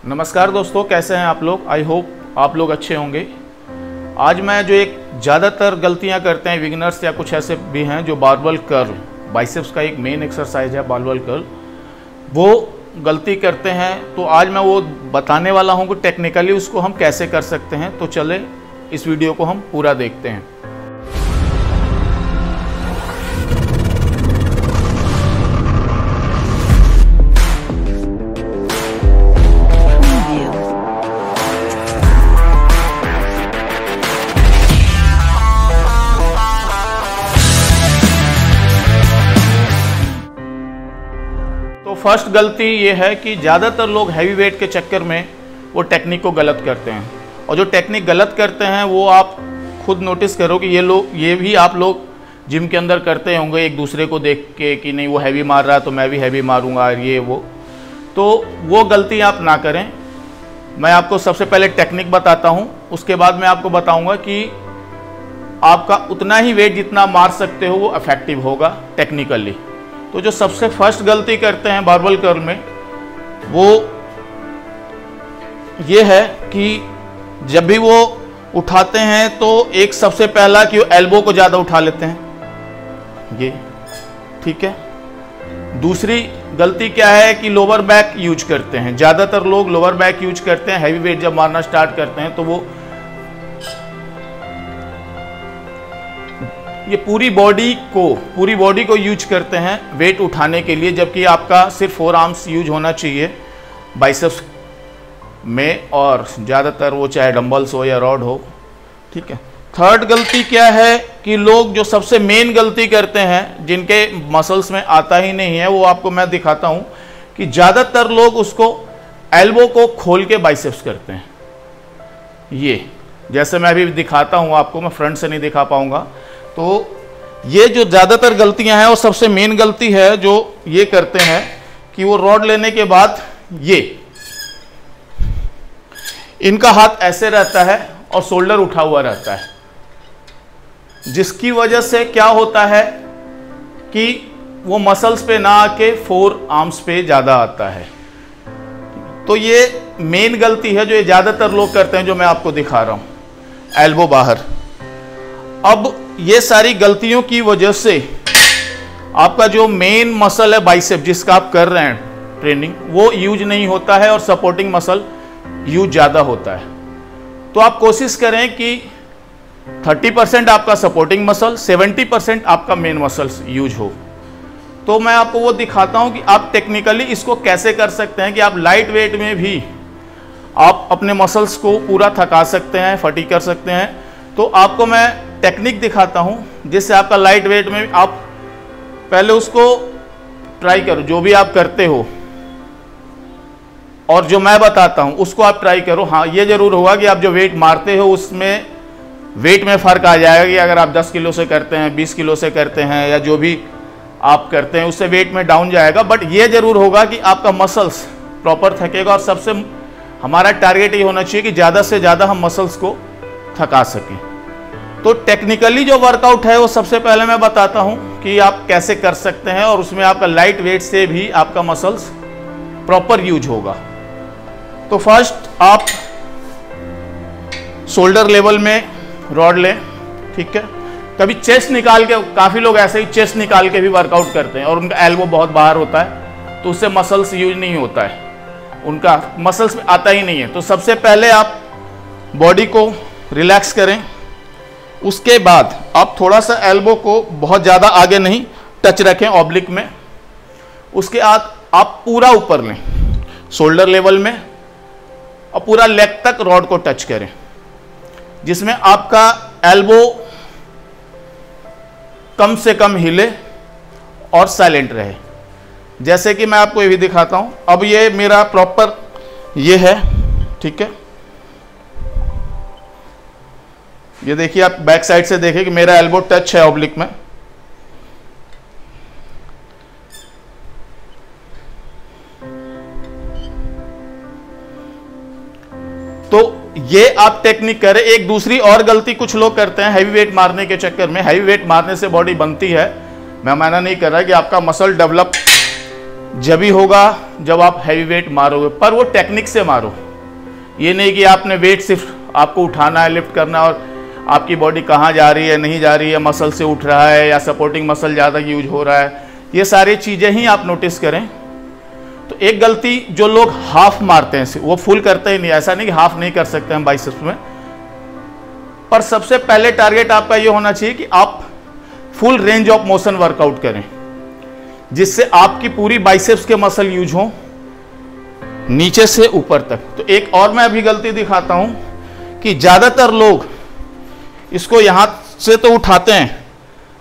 नमस्कार दोस्तों, कैसे हैं आप लोग। आई होप आप लोग अच्छे होंगे। आज मैं जो एक ज़्यादातर गलतियां करते हैं बिगिनर्स या कुछ ऐसे भी हैं जो बारबेल कर्ल, बाइसेप्स का एक मेन एक्सरसाइज है बारबेल कर्ल, वो गलती करते हैं। तो आज मैं वो बताने वाला हूं कि टेक्निकली उसको हम कैसे कर सकते हैं। तो चले इस वीडियो को हम पूरा देखते हैं। तो फर्स्ट गलती ये है कि ज़्यादातर लोग हैवी वेट के चक्कर में वो टेक्निक को गलत करते हैं। और जो टेक्निक गलत करते हैं वो आप खुद नोटिस करो कि ये भी आप लोग जिम के अंदर करते होंगे, एक दूसरे को देख के कि नहीं वो हैवी मार रहा है तो मैं भी हैवी मारूंगा, ये वो। तो वो गलती आप ना करें। मैं आपको सबसे पहले टेक्निक बताता हूँ, उसके बाद मैं आपको बताऊँगा कि आपका उतना ही वेट जितना मार सकते हो वो इफेक्टिव होगा टेक्निकली। तो जो सबसे फर्स्ट गलती करते हैं बारबेल कर्ल में वो ये है कि जब भी वो उठाते हैं तो एक सबसे पहला कि वो एल्बो को ज़्यादा उठा लेते हैं, ये ठीक है। दूसरी गलती क्या है कि लोअर बैक यूज करते हैं। ज़्यादातर लोग लोअर बैक यूज करते हैं। हैवी वेट जब मारना स्टार्ट करते हैं तो वो ये पूरी बॉडी को यूज करते हैं वेट उठाने के लिए, जबकि आपका सिर्फ 4 आर्म्स यूज होना चाहिए बाइसेप्स में, और ज़्यादातर वो चाहे डंबल्स हो या रॉड हो, ठीक है। थर्ड गलती क्या है कि लोग जो सबसे मेन गलती करते हैं जिनके मसल्स में आता ही नहीं है, वो आपको मैं दिखाता हूँ कि ज़्यादातर लोग उसको एल्बो को खोल के बाइसेप्स करते हैं। ये जैसे मैं अभी दिखाता हूँ आपको, मैं फ्रंट से नहीं दिखा पाऊँगा। तो ये जो ज़्यादातर गलतियां हैं वो सबसे मेन गलती है जो ये करते हैं कि वो रॉड लेने के बाद ये इनका हाथ ऐसे रहता है और शोल्डर उठा हुआ रहता है, जिसकी वजह से क्या होता है कि वो मसल्स पे ना आके 4 आर्म्स पे ज़्यादा आता है। तो ये मेन गलती है जो ये ज़्यादातर लोग करते हैं, जो मैं आपको दिखा रहा हूँ, एल्बो बाहर। अब ये सारी गलतियों की वजह से आपका जो मेन मसल है बाइसेप जिसका आप कर रहे हैं ट्रेनिंग, वो यूज नहीं होता है और सपोर्टिंग मसल यूज ज़्यादा होता है। तो आप कोशिश करें कि 30% आपका सपोर्टिंग मसल, 70% आपका मेन मसल्स यूज हो। तो मैं आपको वो दिखाता हूँ कि आप टेक्निकली इसको कैसे कर सकते हैं कि आप लाइट वेट में भी आप अपने मसल्स को पूरा थका सकते हैं, फटीग कर सकते हैं। तो आपको मैं टेक्निक दिखाता हूं जिससे आपका लाइट वेट में आप पहले उसको ट्राई करो, जो भी आप करते हो और जो मैं बताता हूं उसको आप ट्राई करो। हाँ, ये जरूर होगा कि आप जो वेट मारते हो उसमें वेट में फ़र्क आ जाएगा कि अगर आप 10 किलो से करते हैं, 20 किलो से करते हैं, या जो भी आप करते हैं उससे वेट में डाउन जाएगा। बट ये जरूर होगा कि आपका मसल्स प्रॉपर थकेगा। और सबसे हमारा टारगेट ये होना चाहिए कि ज़्यादा से ज़्यादा हम मसल्स को थका सकें। तो टेक्निकली जो वर्कआउट है वो सबसे पहले मैं बताता हूं कि आप कैसे कर सकते हैं, और उसमें आपका लाइट वेट से भी आपका मसल्स प्रॉपर यूज होगा। तो फर्स्ट आप शोल्डर लेवल में रॉड लें, ठीक है। कभी चेस्ट निकाल के, काफ़ी लोग ऐसे ही चेस्ट निकाल के भी वर्कआउट करते हैं और उनका एल्बो बहुत बाहर होता है, तो उससे मसल्स यूज नहीं होता है, उनका मसल्स में आता ही नहीं है। तो सबसे पहले आप बॉडी को रिलैक्स करें। उसके बाद आप थोड़ा सा एल्बो को बहुत ज़्यादा आगे नहीं टच रखें ऑब्लिक में। उसके बाद आप पूरा ऊपर लें शोल्डर लेवल में और पूरा लेग तक रॉड को टच करें, जिसमें आपका एल्बो कम से कम हिले और साइलेंट रहे। जैसे कि मैं आपको ये भी दिखाता हूं। अब ये मेरा प्रॉपर ये है, ठीक है। ये देखिए, आप बैक साइड से देखिए कि मेरा एल्बो टच है ऑब्लिक में। तो ये आप टेक्निक करें। एक दूसरी और गलती कुछ लोग करते हैं हैवी वेट मारने के चक्कर में। हैवी वेट मारने से बॉडी बनती है, मैं माना नहीं कर रहा कि आपका मसल डेवलप जब ही होगा जब आप हैवी वेट मारोगे, पर वो टेक्निक से मारो। ये नहीं कि आपने वेट सिर्फ आपको उठाना है, लिफ्ट करना, और आपकी बॉडी कहाँ जा रही है नहीं जा रही है, मसल से उठ रहा है या सपोर्टिंग मसल ज़्यादा यूज हो रहा है, ये सारी चीज़ें ही आप नोटिस करें। तो एक गलती जो लोग हाफ मारते हैं, वो फुल करते ही नहीं। ऐसा नहीं कि हाफ नहीं कर सकते हम बाइसेप्स में, पर सबसे पहले टारगेट आपका ये होना चाहिए कि आप full range of motion workout करें, जिससे आपकी पूरी बाइसेप्स के मसल यूज हो नीचे से ऊपर तक। तो एक और मैं अभी गलती दिखाता हूं कि ज़्यादातर लोग इसको यहां से तो उठाते हैं,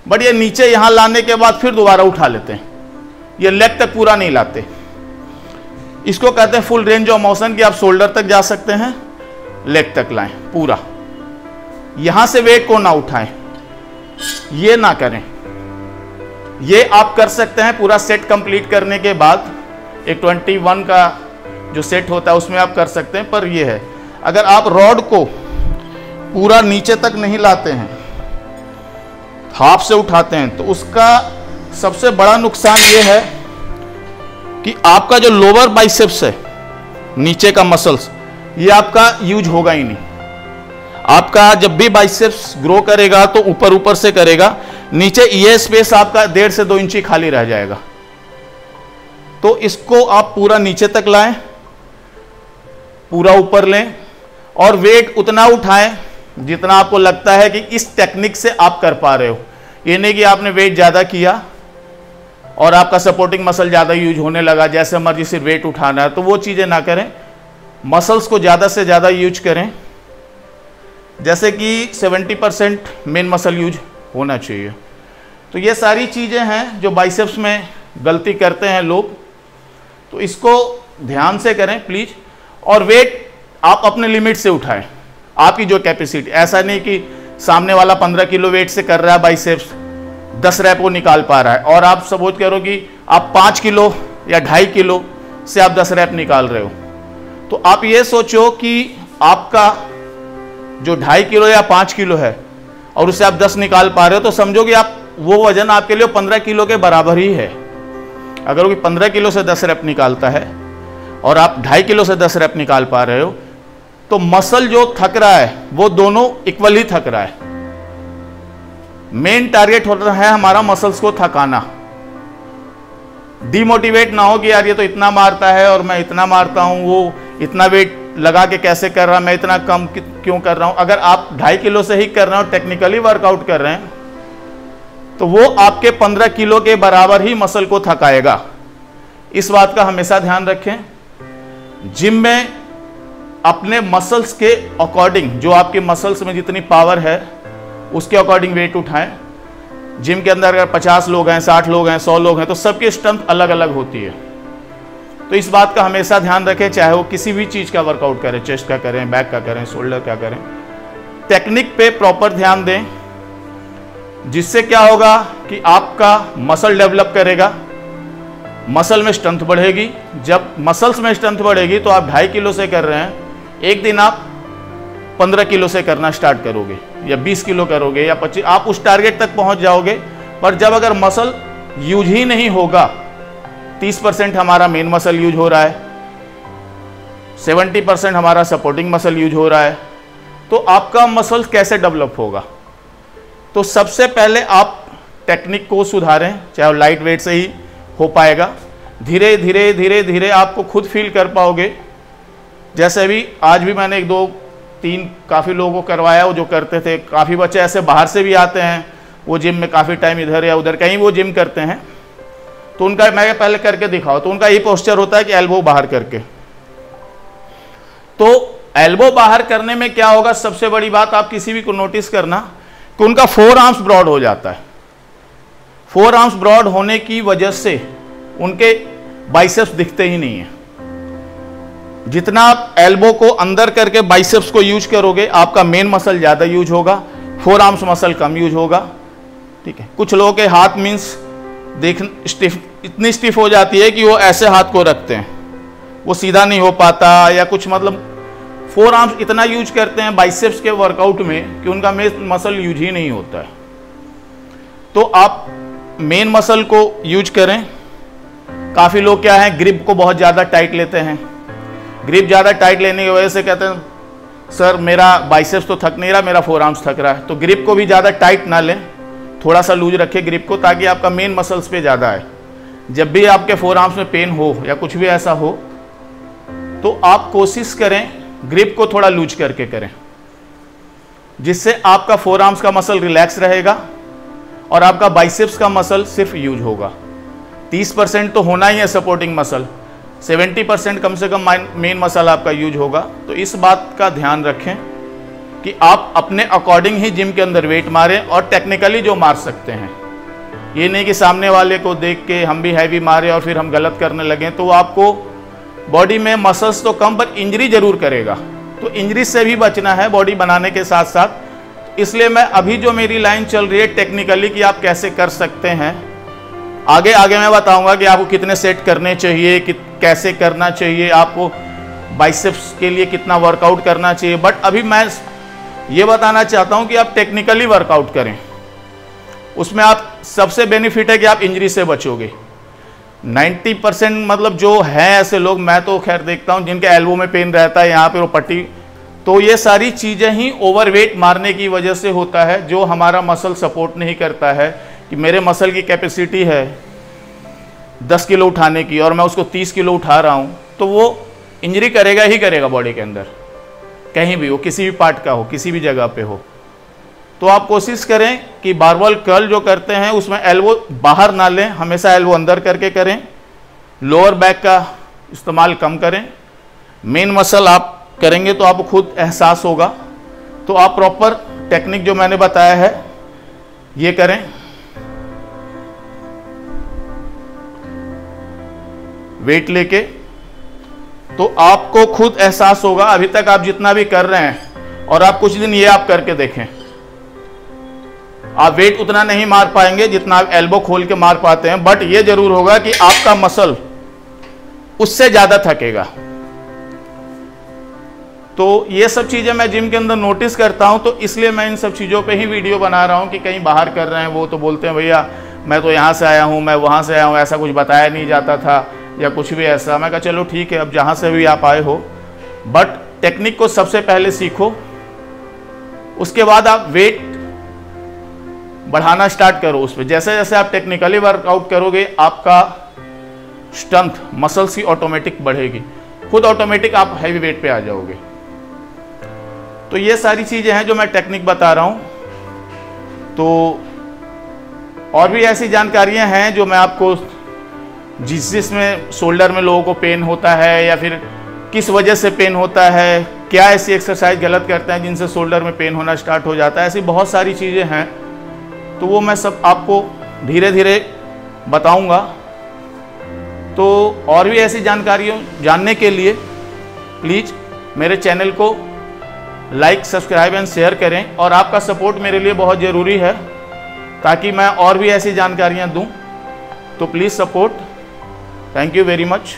बट ये नीचे यहां लाने के बाद फिर दोबारा उठा लेते हैं, ये लेग तक पूरा नहीं लाते। इसको कहते हैं फुल रेंज ऑफ मोशन, कि आप शोल्डर तक जा सकते हैं, लेग तक लाएं पूरा, यहां से वेट को ना उठाएं, ये ना करें। ये आप कर सकते हैं पूरा सेट कंप्लीट करने के बाद, एक 21 का जो सेट होता है उसमें आप कर सकते हैं। पर ये है, अगर आप रॉड को पूरा नीचे तक नहीं लाते हैं, हाफ से उठाते हैं, तो उसका सबसे बड़ा नुकसान ये है कि आपका जो लोअर बाइसेप्स है, नीचे का मसल्स, ये आपका यूज होगा ही नहीं। आपका जब भी बाइसेप्स ग्रो करेगा तो ऊपर ऊपर से करेगा, नीचे ये स्पेस आपका 1.5 से 2 इंची खाली रह जाएगा। तो इसको आप पूरा नीचे तक लाएं, पूरा ऊपर लें, और वेट उतना उठाएं जितना आपको लगता है कि इस टेक्निक से आप कर पा रहे हो। ये नहीं कि आपने वेट ज़्यादा किया और आपका सपोर्टिंग मसल ज़्यादा यूज होने लगा, जैसे मर्जी सिर्फ वेट उठाना है, तो वो चीज़ें ना करें। मसल्स को ज़्यादा से ज़्यादा यूज करें, जैसे कि 70% मेन मसल यूज होना चाहिए। तो ये सारी चीज़ें हैं जो बाइसेप्स में गलती करते हैं लोग, तो इसको ध्यान से करें प्लीज़। और वेट आप अपने लिमिट से उठाएं, आपकी जो कैपेसिटी। ऐसा नहीं कि सामने वाला 15 किलो वेट से कर रहा है बाइसेप्स, 10 रैप वो निकाल पा रहा है, और आप सपोज करो कि आप 5 किलो या 2.5 किलो से आप 10 रैप निकाल रहे हो। तो आप ये सोचो कि आपका जो 2.5 किलो या 5 किलो है और उससे आप 10 निकाल पा रहे हो, तो समझो कि आप वो वजन आपके लिए 15 किलो के बराबर ही है। अगर वो 15 किलो से 10 रैप निकालता है और आप 2.5 किलो से 10 रैप निकाल पा रहे हो, तो मसल जो थक रहा है वो दोनों इक्वल ही थक रहा है। मेन टारगेट होता है हमारा मसल्स को थकाना, डिमोटिवेट ना हो कि यार ये तो इतना मारता है और मैं इतना मारता हूं, वो इतना वेट लगा के कैसे कर रहा, मैं इतना कम क्यों कर रहा हूं। अगर आप 2.5 किलो से ही कर रहे हो, टेक्निकली वर्कआउट कर रहे हैं, तो वो आपके 15 किलो के बराबर ही मसल को थकाएगा। इस बात का हमेशा ध्यान रखें। जिम में अपने मसल्स के अकॉर्डिंग, जो आपके मसल्स में जितनी पावर है उसके अकॉर्डिंग वेट उठाएं। जिम के अंदर अगर 50 लोग हैं, 60 लोग हैं, 100 लोग हैं, तो सबकी स्ट्रेंथ अलग अलग होती है। तो इस बात का हमेशा ध्यान रखें, चाहे वो किसी भी चीज़ का वर्कआउट करें, चेस्ट का करें, बैक का करें, शोल्डर का करें, टेक्निक पे प्रॉपर ध्यान दें, जिससे क्या होगा कि आपका मसल डेवलप करेगा, मसल में स्ट्रेंथ बढ़ेगी। जब मसल्स में स्ट्रेंथ बढ़ेगी तो आप 2.5 किलो से कर रहे हैं, एक दिन आप 15 किलो से करना स्टार्ट करोगे, या 20 किलो करोगे, या 25, आप उस टारगेट तक पहुंच जाओगे। पर जब अगर मसल यूज ही नहीं होगा, 30% हमारा मेन मसल यूज हो रहा है, 70% हमारा सपोर्टिंग मसल यूज हो रहा है, तो आपका मसल कैसे डेवलप होगा। तो सबसे पहले आप टेक्निक को सुधारें, चाहे लाइट वेट से ही हो पाएगा। धीरे धीरे धीरे धीरे आपको खुद फील कर पाओगे। जैसे अभी आज भी मैंने 1 2 3 काफ़ी लोगों को करवाया, वो जो करते थे। काफ़ी बच्चे ऐसे बाहर से भी आते हैं, वो जिम में काफ़ी टाइम इधर या उधर कहीं वो जिम करते हैं, तो उनका मैं पहले करके दिखाओ, तो उनका ये पोस्चर होता है कि एल्बो बाहर करके। तो एल्बो बाहर करने में क्या होगा, सबसे बड़ी बात आप किसी भी को नोटिस करना कि उनका 4 आर्म्स ब्रॉड हो जाता है। 4 आर्म्स ब्रॉड होने की वजह से उनके बाइसेप्स दिखते ही नहीं है। जितना आप एल्बो को अंदर करके बाइसेप्स को यूज करोगे, आपका मेन मसल ज़्यादा यूज होगा, 4 आर्म्स मसल कम यूज होगा। ठीक है, कुछ लोगों के हाथ मीन्स स्टिफ, इतनी स्टिफ हो जाती है कि वो ऐसे हाथ को रखते हैं, वो सीधा नहीं हो पाता, या कुछ मतलब 4 आर्म्स इतना यूज करते हैं बाइसेप्स के वर्कआउट में कि उनका मेन मसल यूज ही नहीं होता है। तो आप मेन मसल को यूज करें, काफ़ी लोग क्या है, ग्रिप को बहुत ज़्यादा टाइट लेते हैं। ग्रिप ज़्यादा टाइट लेने की वजह से कहते हैं सर मेरा बाइसेप्स तो थक नहीं रहा, मेरा फोर आर्म्स थक रहा है। तो ग्रिप को भी ज़्यादा टाइट ना लें, थोड़ा सा लूज रखें ग्रिप को, ताकि आपका मेन मसल्स पे ज़्यादा आए। जब भी आपके फोर आर्म्स में पेन हो या कुछ भी ऐसा हो तो आप कोशिश करें ग्रिप को थोड़ा लूज करके करें, जिससे आपका फोर आर्म्स का मसल रिलैक्स रहेगा और आपका बाइसेप्स का मसल सिर्फ यूज होगा। 30% तो होना ही है सपोर्टिंग मसल, 70% कम से कम मेन मसल आपका यूज होगा। तो इस बात का ध्यान रखें कि आप अपने अकॉर्डिंग ही जिम के अंदर वेट मारें और टेक्निकली जो मार सकते हैं। ये नहीं कि सामने वाले को देख के हम भी हैवी मारे और फिर हम गलत करने लगें, तो आपको बॉडी में मसल्स तो कम पर इंजरी जरूर करेगा। तो इंजरी से भी बचना है बॉडी बनाने के साथ साथ। इसलिए मैं अभी जो मेरी लाइन चल रही है टेक्निकली कि आप कैसे कर सकते हैं, आगे मैं बताऊंगा कि आपको कितने सेट करने चाहिए, कैसे करना चाहिए, आपको बाइसेप्स के लिए कितना वर्कआउट करना चाहिए। बट अभी मैं ये बताना चाहता हूं कि आप टेक्निकली वर्कआउट करें, उसमें आप सबसे बेनिफिट है कि आप इंजरी से बचोगे। 90% मतलब जो है ऐसे लोग, मैं तो खैर देखता हूं जिनके एल्बो में पेन रहता है, यहाँ पे वो पट्टी, तो ये सारी चीज़ें ही ओवरवेट मारने की वजह से होता है, जो हमारा मसल सपोर्ट नहीं करता है। कि मेरे मसल की कैपेसिटी है 10 किलो उठाने की और मैं उसको 30 किलो उठा रहा हूँ, तो वो इंजरी करेगा ही करेगा बॉडी के अंदर, कहीं भी हो, किसी भी पार्ट का हो, किसी भी जगह पे हो। तो आप कोशिश करें कि बारबल कर्ल जो करते हैं उसमें एल्बो बाहर ना लें, हमेशा एल्बो अंदर करके करें। लोअर बैक का इस्तेमाल कम करें। मेन मसल आप करेंगे तो आपको खुद एहसास होगा। तो आप प्रॉपर टेक्निक जो मैंने बताया है ये करें। वेट लेके तो आपको खुद एहसास होगा। अभी तक आप जितना भी कर रहे हैं और आप कुछ दिन ये आप करके देखें, आप वेट उतना नहीं मार पाएंगे जितना आप एल्बो खोल के मार पाते हैं, बट ये जरूर होगा कि आपका मसल उससे ज्यादा थकेगा। तो ये सब चीजें मैं जिम के अंदर नोटिस करता हूं, तो इसलिए मैं इन सब चीजों पे ही वीडियो बना रहा हूं। कि कहीं बाहर कर रहे हैं वो तो बोलते हैं भैया मैं तो यहां से आया हूं, मैं वहां से आया हूं, ऐसा कुछ बताया नहीं जाता था या कुछ भी ऐसा। मैं कहा चलो ठीक है, अब जहां से भी आप आए हो, बट टेक्निक को सबसे पहले सीखो, उसके बाद आप वेट बढ़ाना स्टार्ट करो उस पर। जैसे जैसे आप टेक्निकली वर्कआउट करोगे आपका स्ट्रेंथ मसल्स की ऑटोमेटिक बढ़ेगी, खुद ऑटोमेटिक आप हैवी वेट पे आ जाओगे। तो ये सारी चीजें हैं जो मैं टेक्निक बता रहा हूं। तो और भी ऐसी जानकारियां हैं जो मैं आपको, जिसमें शोल्डर में लोगों को पेन होता है या फिर किस वजह से पेन होता है, क्या ऐसी एक्सरसाइज गलत करते हैं जिनसे शोल्डर में पेन होना स्टार्ट हो जाता है, ऐसी बहुत सारी चीज़ें हैं। तो वो मैं सब आपको धीरे धीरे बताऊंगा। तो और भी ऐसी जानकारियों जानने के लिए प्लीज़ मेरे चैनल को लाइक, सब्सक्राइब एंड शेयर करें। और आपका सपोर्ट मेरे लिए बहुत ज़रूरी है ताकि मैं और भी ऐसी जानकारियां दूं। तो please support. Thank you very much.